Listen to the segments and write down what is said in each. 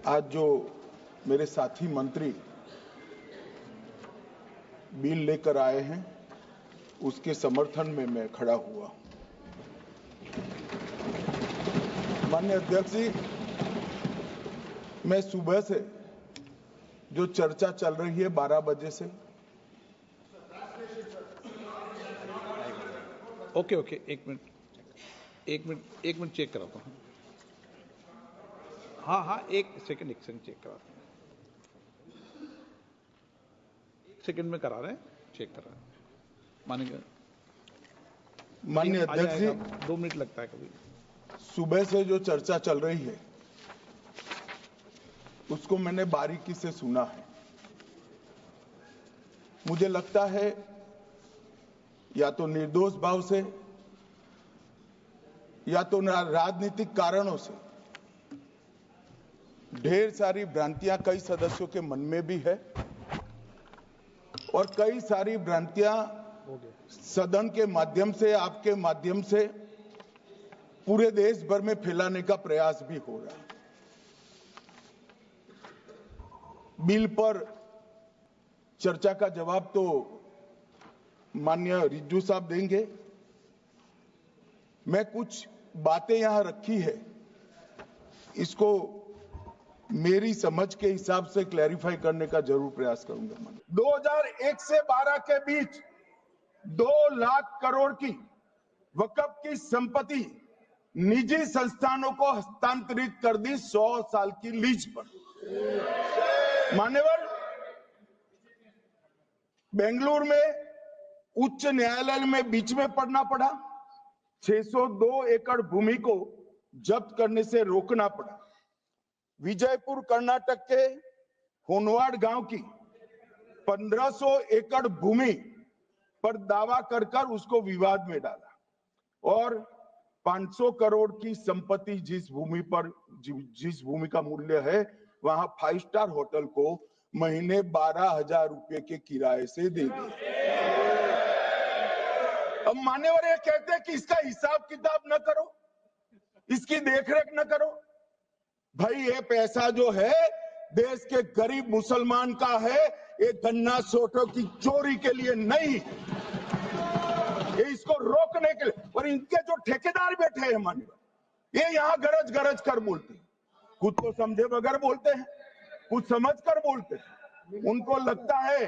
आज जो मेरे साथी मंत्री बिल लेकर आए हैं उसके समर्थन में मैं खड़ा हुआ। माननीय अध्यक्ष जी, मैं सुबह से जो चर्चा चल रही है 12 बजे से। ओके एक मिनट चेक कराता हूँ। हाँ एक सेकंड चेक कराता हूँ। सेकंड में करा रहे हैं, चेक करा रहे हैं। माननीय अध्यक्ष जी, 2 मिनट लगता है कभी। सुबह से जो चर्चा चल रही है उसको मैंने बारीकी से सुना है। मुझे लगता है या तो निर्दोष भाव से या तो राजनीतिक कारणों से ढेर सारी भ्रांतियां कई सदस्यों के मन में भी है और कई सारी भ्रांतियां सदन के माध्यम से, आपके माध्यम से पूरे देश भर में फैलाने का प्रयास भी हो रहा है। बिल पर चर्चा का जवाब तो माननीय रिज्जू साहब देंगे। मैं कुछ बातें यहां रखी है, इसको मेरी समझ के हिसाब से क्लैरिफाई करने का जरूर प्रयास करूंगा। 2001 से 12 के बीच 2 लाख करोड़ की वक्फ की संपत्ति निजी संस्थानों को हस्तांतरित कर दी 100 साल की लीज पर। मान्यवर, बेंगलुरु में उच्च न्यायालय में बीच में पढ़ना पड़ा, 602 एकड़ भूमि को जब्त करने से रोकना पड़ा। विजयपुर कर्नाटक के होनवाड़ गांव की 1500 एकड़ भूमि पर दावा कर उसको विवाद में डाला और 500 करोड़ की संपत्ति जिस भूमि का मूल्य है वहां 5 स्टार होटल को महीने 12,000 रुपए के किराए से दे दिया। अब मान्यवर ये कहते हैं कि इसका हिसाब किताब न करो, इसकी देखरेख न करो। भाई ये पैसा जो है देश के गरीब मुसलमान का है, ये गन्ना सोटों की चोरी के लिए नहीं, ये इसको रोकने के लिए। और इनके जो ठेकेदार बैठे हैं मान्यवर, ये यहाँ गरज कर बोलते हैं, कुछ तो समझे बगैर बोलते हैं, कुछ समझ कर बोलते हैं। उनको लगता है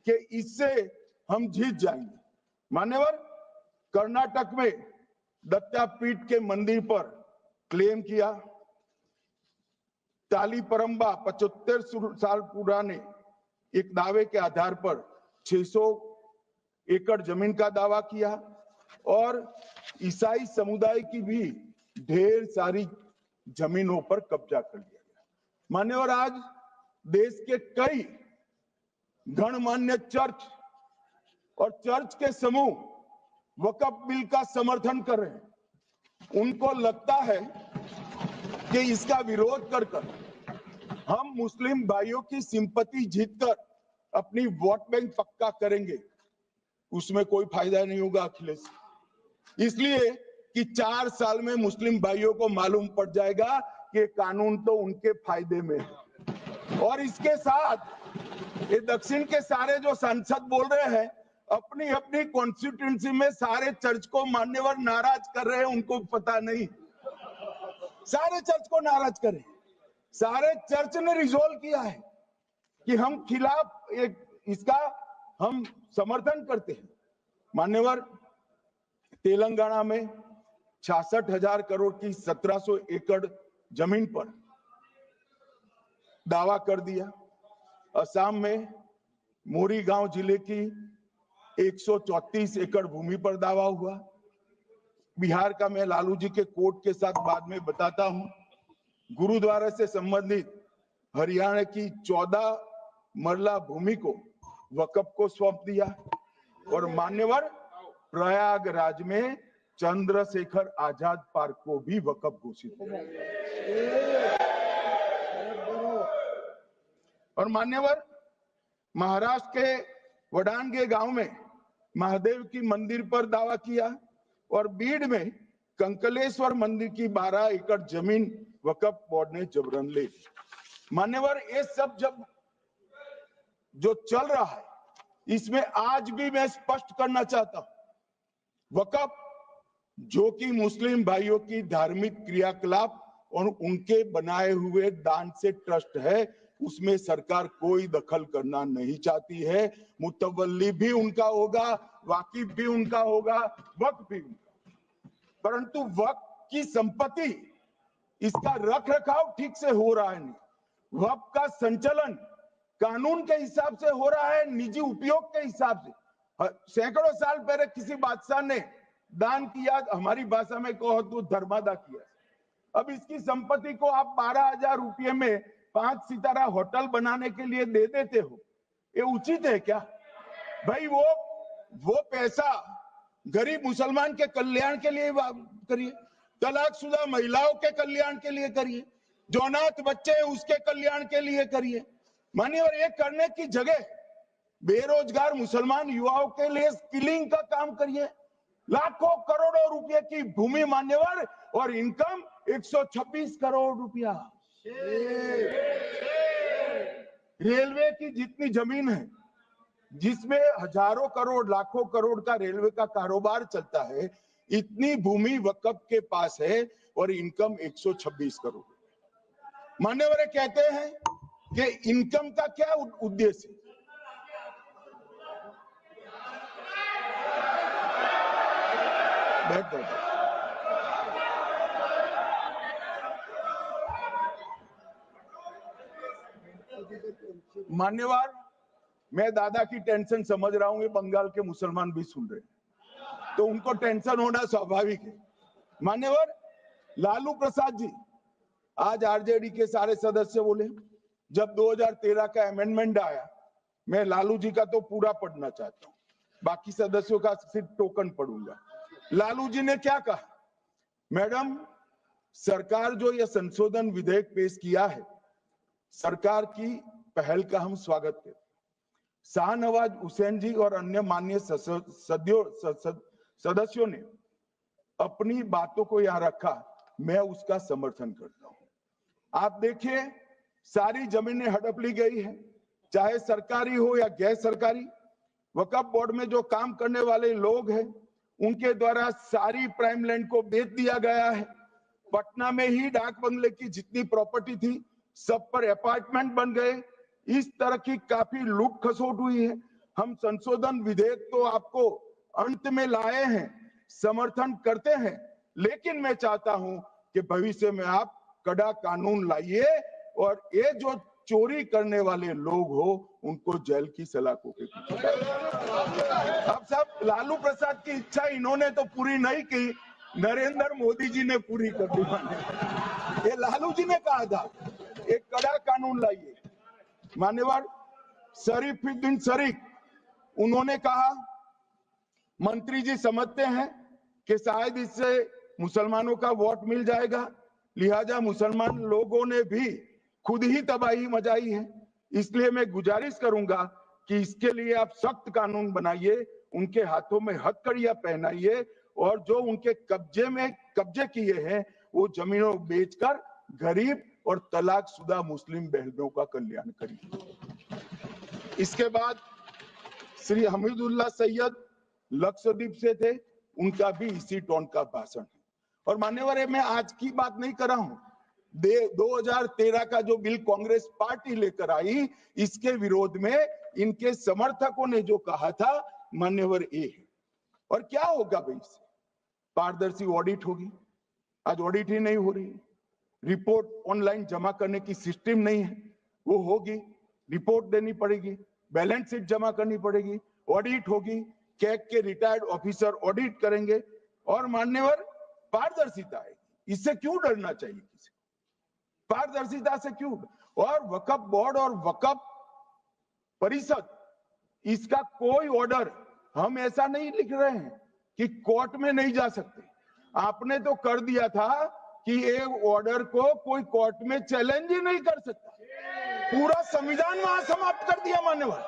कि इससे हम जीत जाएंगे। मान्यवर, कर्नाटक में दत्तापीठ के मंदिर पर क्लेम किया, तालीपरंबा 75 साल पुराने एक दावे के आधार पर 600 एकड़ जमीन का दावा किया और ईसाई समुदाय की भी ढेर सारी जमीनों पर कब्जा कर लिया गया। मान्यवर, आज देश के कई गणमान्य चर्च और चर्च के समूह वक्फ बिल का समर्थन कर रहे हैं। उनको लगता है कि इसका विरोध कर हम मुस्लिम भाइयों की सिंपैथी जीतकर अपनी वोट बैंक पक्का करेंगे, उसमें कोई फायदा नहीं होगा अखिलेश। इसलिए कि 4 साल में मुस्लिम भाइयों को मालूम पड़ जाएगा कि कानून तो उनके फायदे में है। और इसके साथ ये दक्षिण के सारे जो सांसद बोल रहे हैं, अपनी अपनी कॉन्स्टिट्यूएंसी में सारे चर्च को मान्यवर नाराज कर रहे हैं, उनको पता नहीं। सारे चर्च को नाराज करें, सारे चर्च ने रिजोल्व किया है कि हम खिलाफ इसका हम समर्थन करते हैं। मान्यवर, तेलंगाना में 66,000 करोड़ की 1700 एकड़ जमीन पर दावा कर दिया। असम में मोरीगांव जिले की 134 एकड़ भूमि पर दावा हुआ। बिहार का मैं लालू जी के कोर्ट के साथ बाद में बताता हूं। गुरुद्वारा से संबंधित हरियाणा की 14 मरला भूमि को वक्फ को सौंप दिया और मान्यवर, प्रयागराज में चंद्रशेखर आजाद पार्क को भी वक्फ घोषित किया। और मान्यवर, महाराष्ट्र के वडानगे गांव में महादेव की मंदिर पर दावा किया और बीड में कंकलेश्वर मंदिर की 12 एकड़ जमीन वक्फ बोर्ड ने जबरन ले ली। मान्यवर, ये सब जब जो चल रहा है, इसमें आज भी मैं स्पष्ट करना चाहता हूं, वक़्फ़ जो कि मुस्लिम भाइयों की धार्मिक क्रियाकलाप और उनके बनाए हुए दान से ट्रस्ट है, उसमें सरकार कोई दखल करना नहीं चाहती है। मुतवल्ली भी उनका होगा, वाकिफ भी उनका होगा, वक्फ भी उनका, परंतु वक्फ की संपत्ति, इसका रख रखाव ठीक से हो रहा है नहीं। वक्फ का संचालन कानून के हिसाब से हो रहा है, निजी उपयोग के हिसाब से। सैकड़ों साल पहले किसी बादशाह ने दान किया, हमारी भाषा में कहो तो धर्मादा किया। अब इसकी संपत्ति को आप 12,000 रुपये में 5 सितारा होटल बनाने के लिए दे देते हो, ये उचित है क्या? भाई वो पैसा गरीब मुसलमान के कल्याण के लिए करिए, तलाकशुदा महिलाओं के कल्याण के लिए करिए, जो अनाथ बच्चे हैं उसके कल्याण के लिए करिए। मान्यवर, ये करने की जगह बेरोजगार मुसलमान युवाओं के लिए स्किलिंग का काम करिए। लाखों करोड़ों रुपए की भूमि मान्यवर, और इनकम 126 करोड़ रुपया। रेलवे की जितनी जमीन है, जिसमें हजारों करोड़ लाखों करोड़ का रेलवे का कारोबार चलता है, इतनी भूमि वक्फ के पास है और इनकम 126 करोड़। मान्यवर कहते हैं कि इनकम का क्या उद्देश्य? बैठ जाओ। मान्यवर, मैं दादा की टेंशन समझ रहा हूं, ये बंगाल के मुसलमान भी सुन रहे हैं, तो उनको टेंशन होना स्वाभाविक है। मान्यवर, लालू प्रसाद जी, आज आरजेडी के सारे सदस्य बोले, जब 2013 का अमेंडमेंट आया, मैं लालू जी का तो पूरा पढ़ना चाहता हूं, बाकी सदस्यों का सिर्फ टोकन पढ़ूंगा। लालू जी ने क्या कहा? मैडम, सरकार जो यह संशोधन विधेयक पेश किया है, सरकार की पहल का हम स्वागत करते हैं। शाहनवाज हुसैन जी और अन्य माननीय सदस्यों ने अपनी बातों को यहां रखा, मैं उसका समर्थन करता हूं। आप देखिए, सारी जमीनें हड़प ली गई है, चाहे सरकारी हो या गैर सरकारी। वक्फ बोर्ड में जो काम करने वाले लोग हैं, उनके द्वारा सारी प्राइम लैंड को बेच दिया गया है। पटना में ही डाक बंगले की जितनी प्रॉपर्टी थी, सब पर अपार्टमेंट बन गए। इस तरह की काफी लूट खसोट हुई है। हम संशोधन विधेयक तो आपको अंत में लाए हैं, समर्थन करते हैं, लेकिन मैं चाहता हूं कि भविष्य में आप कड़ा कानून लाइए और ये जो चोरी करने वाले लोग हो, उनको जेल की सलाखों के पीछे। अब सब लालू प्रसाद की इच्छा इन्होंने तो पूरी नहीं की, नरेंद्र मोदी जी ने पूरी कर दी। ये लालू जी ने कहा था, एक कड़ा कानून लाइए। मान्यवर शरीफुद्दीन शरीफ, उन्होंने कहा, मंत्री जी समझते हैं कि शायद इससे मुसलमानों का वोट मिल जाएगा, लिहाजा मुसलमान लोगों ने भी खुद ही तबाही मचाई है, इसलिए मैं गुजारिश करूंगा कि इसके लिए आप सख्त कानून बनाइए, उनके हाथों में हथकड़ियां पहनाइए और जो उनके कब्जे किए हैं वो जमीनों बेचकर गरीब और तलाकशुदा मुस्लिम बहनों का कल्याण करिए। इसके बाद श्री हमीदुल्लाह सैयद लक्षद्वीप से थे, उनका भी इसी टोन का भाषण है। और मान्यवर, मैं आज की बात नहीं कर रहा हूं, 2013 का जो बिल कांग्रेस पार्टी लेकर आई, इसके विरोध में इनके समर्थकों ने जो कहा था, मान्यवर ये है। और क्या होगा भाई इससे? पारदर्शी ऑडिट होगी, आज ऑडिट ही नहीं हो रही। रिपोर्ट ऑनलाइन जमा करने की सिस्टम नहीं है, वो होगी, रिपोर्ट देनी पड़ेगी, बैलेंस शीट जमा करनी पड़ेगी, ऑडिट होगी, कैग के रिटायर्ड ऑफिसर ऑडिट करेंगे और मान्यवर पारदर्शिता आएगी। इससे क्यों डरना चाहिए किसी? पारदर्शिता से क्यों? और वक्फ बोर्ड और वक्फ परिषद, इसका कोई ऑर्डर हम ऐसा नहीं लिख रहे हैं कि कोर्ट में नहीं जा सकते। आपने तो कर दिया था कि ये ऑर्डर को कोई कोर्ट में चैलेंज ही नहीं कर सकता, पूरा संविधान वहां समाप्त कर दिया मान्यवर।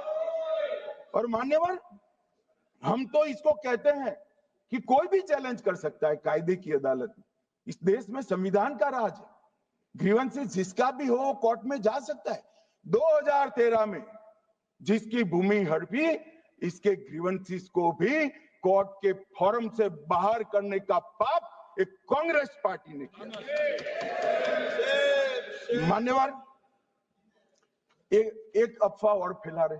और मान्यवर, हम तो इसको कहते हैं कि कोई भी चैलेंज कर सकता है कायदे की अदालत में। इस देश में संविधान का राज है, ग्रीवेंसेस जिसका भी हो वो कोर्ट में जा सकता है। 2013 में जिसकी भूमि हड़पी, इसके ग्रीवेंसेस को भी कोर्ट के फोरम से बाहर करने का पाप एक कांग्रेस पार्टी ने किया। मान्यवर, एक अफवाह और फैला रहे,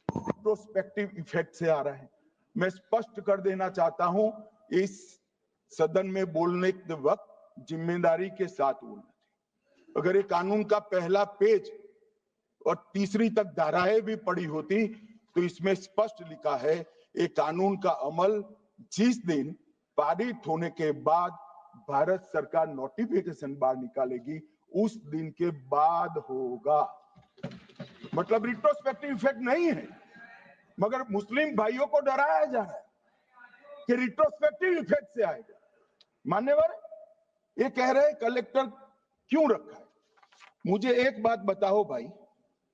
प्रोस्पेक्टिव इफेक्ट से आ रहा है। मैं स्पष्ट कर देना चाहता हूं, इस सदन में बोलने के वक्त जिम्मेदारी के साथ बोलना चाहिए। अगर ये कानून का पहला पेज और तीसरी तक धाराएं भी पड़ी होती तो इसमें स्पष्ट लिखा है, ये कानून का अमल जिस दिन पारित होने के बाद भारत सरकार नोटिफिकेशन बाहर निकालेगी उस दिन के बाद होगा। मतलब रिट्रोस्पेक्टिव इफेक्ट नहीं है, मगर मुस्लिम भाइयों को डराया जा रहा है कि रिट्रोस्पेक्टिव इफेक्ट से आएगा। मान्यवर, ये कह रहे कलेक्टर क्यों रखा है? मुझे एक बात बताओ भाई,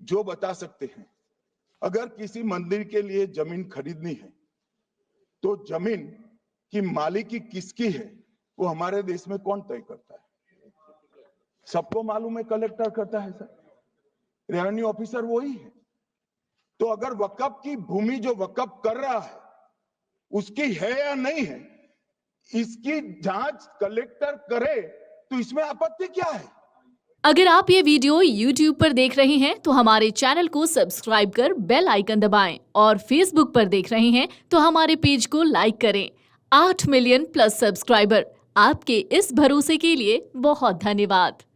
जो बता सकते हैं, अगर किसी मंदिर के लिए जमीन खरीदनी है तो जमीन की मालिकी किसकी है वो हमारे देश में कौन तय करता है? सबको मालूम है, कलेक्टर करता है सर, रेवेन्यू ऑफिसर वही है। तो अगर वक्फ की भूमि जो वक्फ कर रहा है उसकी है या नहीं है, इसकी जांच कलेक्टर करे तो इसमें आपत्ति क्या है? अगर आप ये वीडियो YouTube पर देख रहे हैं तो हमारे चैनल को सब्सक्राइब कर बेल आइकन दबाएं और Facebook पर देख रहे हैं तो हमारे पेज को लाइक करें। 8 मिलियन प्लस सब्सक्राइबर, आपके इस भरोसे के लिए बहुत धन्यवाद।